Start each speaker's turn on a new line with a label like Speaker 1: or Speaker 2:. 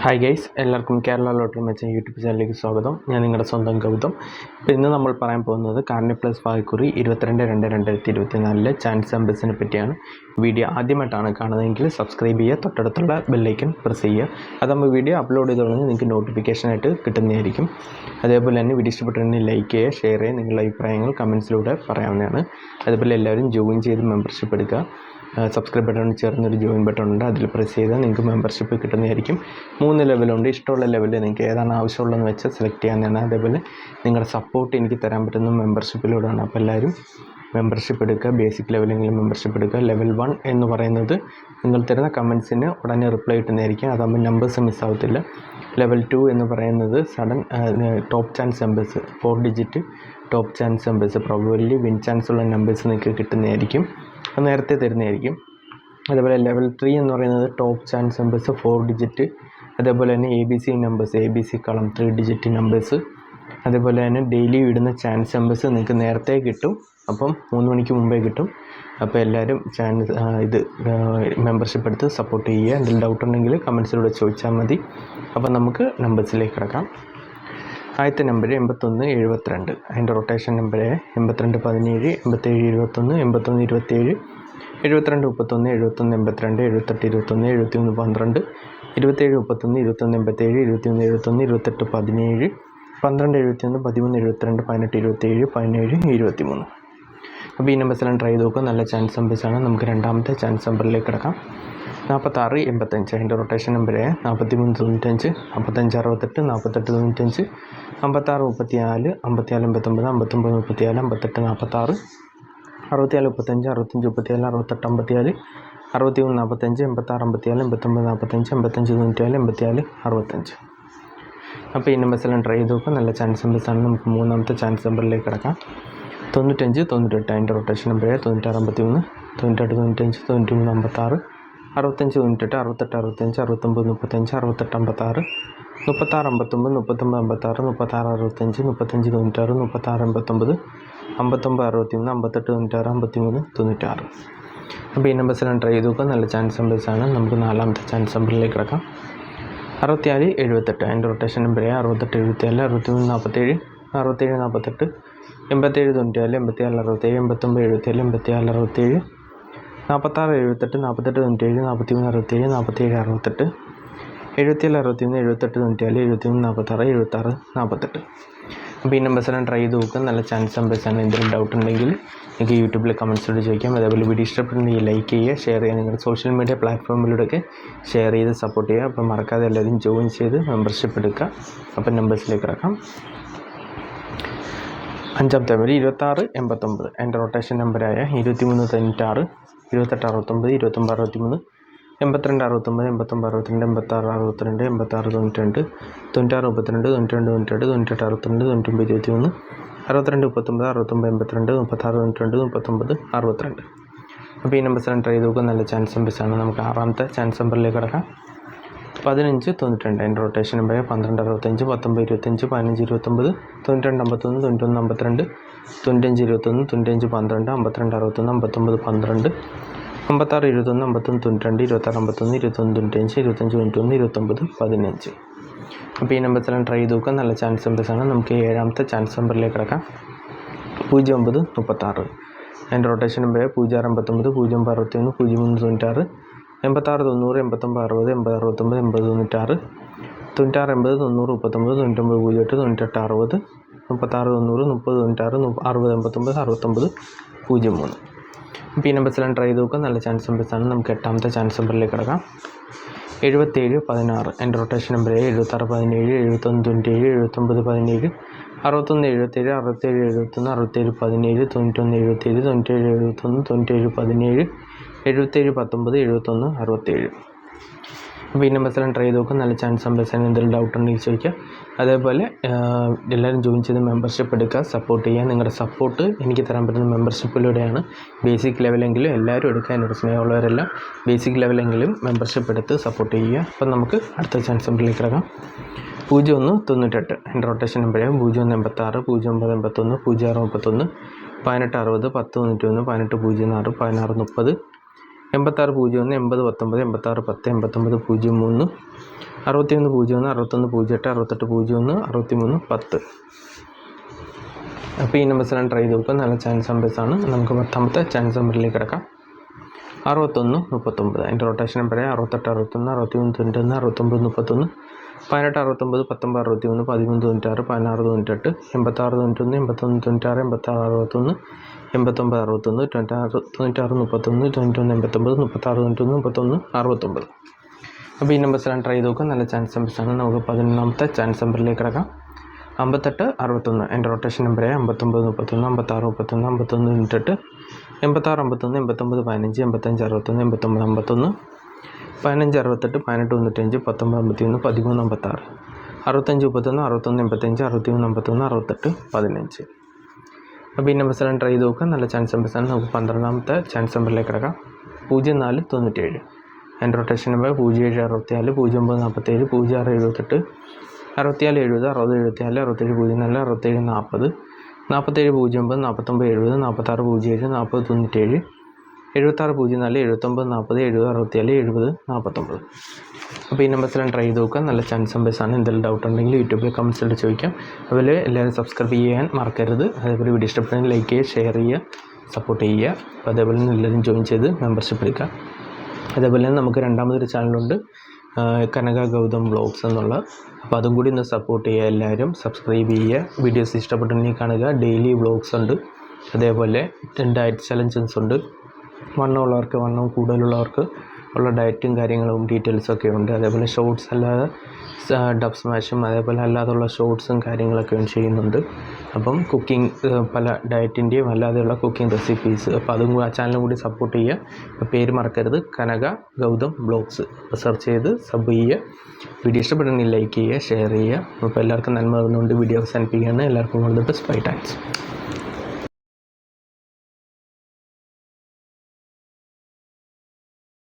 Speaker 1: Hi guys, എല്ലാവർക്കും Kerala lottery മെച്ച YouTube ചാനലിലേക്ക് സ്വാഗതം. ഞാൻ നിങ്ങളുടെ സ്വന്തം ഗൗതം. ഇപ്പോൾ ഇന്ന് നമ്മൾ പറയാൻ പോകുന്നത് കാർണി പ്ലസ് ഭാഗ്യക്കുറി 22/2/2024 ചാൻസ് നമ്പേഴ്സിനെ പറ്റിയാണ്. വീഡിയോ ആദ്യമായിട്ടാണ് കാണുന്നതെങ്കിൽ സബ്സ്ക്രൈബ് ചെയ്യുക, തൊട്ടടുത്തുള്ള ബെല്ലൈക്കൺ പ്രസ് ചെയ്യുക. അതാകുമ്പോൾ വീഡിയോ അപ്ലോഡ് ചെയ്ത് തുടങ്ങി നിങ്ങൾക്ക് നോട്ടിഫിക്കേഷനായിട്ട് കിട്ടുന്നതായിരിക്കും. അതേപോലെ തന്നെ വീഡിയോ ഇഷ്ടപ്പെട്ടിട്ടുണ്ടെങ്കിൽ ലൈക്ക് ചെയ്യുക, ഷെയർ ചെയ്യുക, നിങ്ങളുടെ അഭിപ്രായങ്ങൾ കമൻസിലൂടെ പറയാവുന്നതാണ്. അതേപോലെ എല്ലാവരും ജോയിൻ ചെയ്ത് മെമ്പർഷിപ്പ് എടുക്കുക. സബ്സ്ക്രൈബ് ബട്ടൺ ചേർന്നൊരു ജോയിൻ ബട്ടൺ ഉണ്ട്, അതിൽ പ്രസ് ചെയ്താൽ നിങ്ങൾക്ക് മെമ്പർഷിപ്പ് കിട്ടുന്നതായിരിക്കും. 3 ലെവലുണ്ട്. ഇഷ്ടമുള്ള ലെവലിൽ നിങ്ങൾക്ക് ഏതാണ് ആവശ്യമുള്ളതെന്ന് വെച്ചാൽ സെലക്ട് ചെയ്യാവുന്നതാണ്. അതേപോലെ നിങ്ങളുടെ സപ്പോർട്ട് എനിക്ക് തരാൻ പറ്റുന്ന മെമ്പർഷിപ്പിലൂടെയാണ്. അപ്പോൾ എല്ലാവരും മെമ്പർഷിപ്പ് എടുക്കുക. ബേസിക് ലെവലെങ്കിലും മെമ്പർഷിപ്പ് എടുക്കുക. ലെവൽ 1 എന്ന് പറയുന്നത് നിങ്ങൾ തരുന്ന കമൻസിന് ഉടനെ റിപ്ലൈ കിട്ടുന്നതായിരിക്കും. അതാകുമ്പോൾ നമ്പേഴ്സ് മിസ്സാവത്തില്ല. ലെവൽ 2 എന്ന് പറയുന്നത് sudden top chance numbers, 4 digit top chance numbers, probably win chance ഉള്ള നമ്പേഴ്സ് നിങ്ങൾക്ക് കിട്ടുന്നതായിരിക്കും. അത് നേരത്തെ തരുന്നതായിരിക്കും. അതേപോലെ ലെവൽ 3 എന്ന് പറയുന്നത് ടോപ്പ് ചാൻസ് നമ്പേഴ്സ്, 4 ഡിജിറ്റ്. അതേപോലെ തന്നെ ABC നമ്പേഴ്സ്, ABC കളം 3 ഡിജിറ്റ് നമ്പേഴ്സ്. അതേപോലെ തന്നെ ഡെയിലി ഇടുന്ന ചാൻസ് നമ്പേഴ്സ് നിങ്ങൾക്ക് നേരത്തെ കിട്ടും. അപ്പം 3 മണിക്ക് മുമ്പേ കിട്ടും. അപ്പോൾ എല്ലാവരും മെമ്പർഷിപ്പ് എടുത്ത് സപ്പോർട്ട് ചെയ്യുക. എന്തെങ്കിലും ഡൗട്ട് ഉണ്ടെങ്കിൽ കമൻസിലൂടെ ചോദിച്ചാൽ മതി. അപ്പോൾ നമുക്ക് നമ്പേഴ്സിലേക്ക് കിടക്കാം. ആദ്യത്തെ നമ്പർ 8172. അതിൻ്റെ റൊട്ടേഷൻ നമ്പർ 8217, 8721, 8127, 7231, 7182, 7821, 7112, 2731, 2187, 2171, 2817, 1271, 1372, 1827, 1723. അപ്പോൾ ഈ നമ്പേഴ്സെല്ലാം ട്രൈ ചെയ്ത് നോക്കുക. നല്ല ചാൻസ് നമ്പേഴ്സാണ്. നമുക്ക് രണ്ടാമത്തെ ചാൻസ് നമ്പറിലേക്ക് കിടക്കാം. 4685. അതിൻ്റെ റൊട്ടേഷൻ നമ്പർ 4395, 5568, 4895, 5634, 5489, 5934, 5846, 6435, 6534, 6854, 6145, 8654, 8945, 8594, 8465. അപ്പോൾ ഈ നമ്പേഴ്സെല്ലാം ട്രൈ ചെയ്ത് നോക്കുക. നല്ല ചാൻസ് നമ്പേഴ്സാണ്. നമുക്ക് മൂന്നാമത്തെ ചാൻസ് നമ്പറിലേക്ക് കിടക്കാം. 9598. അതിൻ്റെ റൊട്ടേഷൻ നമ്പർ 9653, 9895, 9356, 6598, 6865, 6935, 6856, 3659, 3956, 3665, 3596, 3689, 5961, 5896, 5396. അപ്പോൾ ഈ നമ്പേഴ്സെല്ലാം ട്രൈ ചെയ്ത് നോക്കുക. നല്ല ചാൻസ് നമ്പേഴ്സാണ്. നമുക്ക് നാലാമത്തെ ചാൻസ് നമ്പറിലേക്ക് കിടക്കാം. 6678. അതിൻ്റെ റൊട്ടേഷൻ നമ്പർ 6874, 6347, 6748, 8794, 8767, 8977, 8467, 4678, 4897, 4367, 4768, 7761, 7894, 7346, 7648. അപ്പോൾ ഈ നമ്പേഴ്സെല്ലാം ട്രൈ ചെയ്ത് നോക്കുക. നല്ല ചാൻസ് നമ്പേഴ്സാണ്. എന്തെങ്കിലും ഡൗട്ട് ഉണ്ടെങ്കിൽ നിങ്ങൾക്ക് യൂട്യൂബിൽ കമൻസിലൂടെ ചോദിക്കാം. അതേപോലെ വീഡിയോ ഇഷ്ടപ്പെടുന്നെങ്കിൽ ലൈക്ക് ചെയ്യുക, ഷെയർ ചെയ്യുക, നിങ്ങളുടെ സോഷ്യൽ മീഡിയ പ്ലാറ്റ്ഫോമിലൂടെയൊക്കെ ഷെയർ ചെയ്ത് സപ്പോർട്ട് ചെയ്യുക. അപ്പോൾ മറക്കാതെ എല്ലാവരും ജോയിൻ ചെയ്ത് മെമ്പർഷിപ്പ് എടുക്കുക. അപ്പോൾ നമ്പേഴ്സിലേക്ക് ഇറക്കാം. അഞ്ചാമത്തെ നമ്പർ 2689. അതിൻ്റെ റൊട്ടേഷൻ നമ്പറായ 2396, 2869, 2963, 8269, 8962, 8662, 8692, 9632, 9292, 9862, 9923, 6239, 6982, 3692, 3962. അപ്പോൾ ഈ നമ്പേഴ്സെല്ലാം ട്രൈ ചെയ്ത് നോക്കുക. നല്ല ചാൻസ് നമ്പേഴ്സാണ്. നമുക്ക് ആറാമത്തെ ചാൻസ് നമ്പറിലേക്ക് കിടക്കാം. 1592. അതിൻ്റെ റൊട്ടേഷൻ നമ്പർ 1265, 1925, 1529, 9251, 9152, 9521, 9512, 5261, 5912, 5621, 5192, 2651, 2195, 2521, 2915. അപ്പോൾ ഈ നമ്പേഴ്സെല്ലാം ട്രൈ ചെയ്ത് നോക്കുക. നല്ല ചാൻസ് നമ്പേഴ്സാണ്. നമുക്ക് ഏഴാമത്തെ ചാൻസ് നമ്പറിലേക്ക് കിടക്കാം. 0936. അതിൻ്റെ റൊട്ടേഷൻ നമ്പർ 0659, 0561, 0396, 8690, 8960, 8069, 8096, 9680, 90, 39, 9908, 9860, 3690, 3096, 6089, 69 03. അപ്പോൾ ഈ നമ്പേഴ്സെല്ലാം ട്രൈ ചെയ്ത് നോക്കുക. നല്ല ചാൻസ് നമ്പേഴ്സാണ്. നമുക്ക് എട്ടാമത്തെ ചാൻസ് നമ്പറിലേക്ക് കിടക്കാം. 7716. എൻ്റെ റൊട്ടേഷൻ നമ്പർ 7617, 7127, 7917, 6177, 6771, 6717, 9177, 9771, 9717, 7719, 7167. അപ്പോൾ ഈ നമ്പേഴ്സെല്ലാം ട്രൈ ചെയ്ത് നോക്കുക. നല്ല ചാൻസ് നമ്പേഴ്സാണ്. എന്തെങ്കിലും ഡൗട്ട് ഉണ്ടെങ്കിൽ ചോദിക്കുക. അതേപോലെ എല്ലാവരും ജോയിൻ ചെയ്ത് മെമ്പർഷിപ്പ് എടുക്കുക, സപ്പോർട്ട് ചെയ്യുക. നിങ്ങളുടെ സപ്പോർട്ട് എനിക്ക് തരാൻ പറ്റുന്ന മെമ്പർഷിപ്പിലൂടെയാണ്. ബേസിക് ലെവലെങ്കിലും എല്ലാവരും എടുക്കുക. എന്നോട് സ്നേഹമുള്ളവരെല്ലാം ബേസിക് ലെവലെങ്കിലും മെമ്പർഷിപ്പ് എടുത്ത് സപ്പോർട്ട് ചെയ്യുക. അപ്പം നമുക്ക് അടുത്ത ചാൻസ് നമ്പറിലേക്ക് ഇറങ്ങാം. 0198. എൻ്റെ റൊട്ടേഷൻ നമ്പർ 0186, 0981, 0631, 1860, 1091, 1806, 1630, 8601 8019 8610 8903 6101 6108 6801 6310. അപ്പോൾ ഈ നമ്പേഴ്സെല്ലാം ട്രൈ ചെയ്ത് നോക്കുക. നല്ല ചാൻസ് നമ്പേഴ്സാണ്. നമുക്ക് 10ാമത്തെ ചാൻസ് നമ്പറിലേക്ക് കിടക്കാം. 61 39. അതിൻ്റെ റൊട്ടേഷൻ നമ്പർ 68 61 63 91 69 31 18 69 19 61 13 96 16 98 86 91 81 96 86 61 89 61 96 31 91 89 36 91 31 69. അപ്പോൾ ഈ നമ്പേഴ്സെല്ലാം ട്രൈ ചെയ്ത് നോക്കുക. നല്ല ചാൻസ് നമ്പേഴ്സാണ്. നമുക്ക് 11ാമത്തെ ചാൻസ് നമ്പറിലേക്ക് കിടക്കാം. 58 61. എൻ്റെ റൊട്ടേഷൻ നമ്പർ 59 31 56 31 51 98 86 51 89 15 85 61 89 51 15 68 18 95 19 51 13 56 65 31 61 85 61 51 68 15. അപ്പോൾ ഈ നമ്പേഴ്സെല്ലാം ട്രൈ ചെയ്ത് നോക്കുക. നല്ല ചാൻസ് നമ്പേഴ്സാണ്. നമുക്ക് 12ാമത്തെ ചാൻസ് നമ്പറിലേക്ക് കിടക്കാം. 04 97. എൻ്റെ റൊട്ടേഷൻ നമ്പർ 07 64 09 47 06 78 64 70 60 74 67 04 67 40 47 09 49 70 46 07 40 97 76 04 79 40 70 64 70 49. അപ്പോൾ ഈ നമ്പേഴ്സെല്ലാം ട്രൈ ചെയ്ത് നോക്കുക. നല്ല ചാൻസ് നമ്പേഴ്സാണ്. എന്തെങ്കിലും ഡൗട്ട് ഉണ്ടെങ്കിൽ യൂട്യൂബിൽ കമൻസിൽ ചോദിക്കാം. അതുപോലെ എല്ലാവരും സബ്സ്ക്രൈബ് ചെയ്യാൻ മറക്കരുത്. അതേപോലെ വീഡിയോ ഇഷ്ടപ്പെടുന്ന ലൈക്ക് ചെയ്യുക, ഷെയർ ചെയ്യുക, സപ്പോർട്ട് ചെയ്യുക. അപ്പോൾ അതേപോലെ തന്നെ എല്ലാവരും ജോയിൻ ചെയ്ത് മെമ്പർഷിപ്പ് എടുക്കുക. അതേപോലെ തന്നെ നമുക്ക് 2ാമതൊരു ചാനലുണ്ട്, കനക ഗൗതം വ്ളോഗ്സ് എന്നുള്ള. അപ്പോൾ അതും കൂടി ഒന്ന് സപ്പോർട്ട് ചെയ്യുക. എല്ലാവരും സബ്സ്ക്രൈബ് ചെയ്യുക. വീഡിയോസ് ഇഷ്ടപ്പെട്ടുണ്ടെങ്കിൽ കാണുക. ഡെയിലി വ്ളോഗ്സ് ഉണ്ട്. അതേപോലെ ഡയറ്റ് ചലഞ്ചസ് ഉണ്ട്. വണ്ണമുള്ളവർക്ക്, വണ്ണം കൂടുതലുള്ളവർക്ക് ഉള്ള ഡയറ്റും കാര്യങ്ങളും ഡീറ്റെയിൽസൊക്കെ ഉണ്ട്. അതേപോലെ ഷോർട്സ് അല്ലാതെ ഡബ് സ്മാഷും അതേപോലെ അല്ലാതെയുള്ള ഷോർട്സും കാര്യങ്ങളൊക്കെ ചെയ്യുന്നുണ്ട്. അപ്പം കുക്കിംഗ് പല ഡയറ്റിൻ്റെയും അല്ലാതെയുള്ള കുക്കിംഗ് റെസിപ്പീസ്. അപ്പോൾ അതും ആ ചാനലും കൂടി സപ്പോർട്ട് ചെയ്യുക. അപ്പോൾ പേര് മറക്കരുത്, കനക ഗൗതം വ്ളോഗ്സ്. അപ്പോൾ സെർച്ച് ചെയ്ത് സബ് ചെയ്യുക. വീഡിയോ ഇഷ്ടപ്പെടുന്നെങ്കിൽ ലൈക്ക് ചെയ്യുക, ഷെയർ ചെയ്യുക. അപ്പോൾ എല്ലാവർക്കും നന്മ വരുന്നുണ്ട്. വീഡിയോ അവസാനിപ്പിക്കുകയാണ്. എല്ലാവർക്കും വളരെ ബെസ്റ്റ്. ബൈ. താങ്ക്സ്.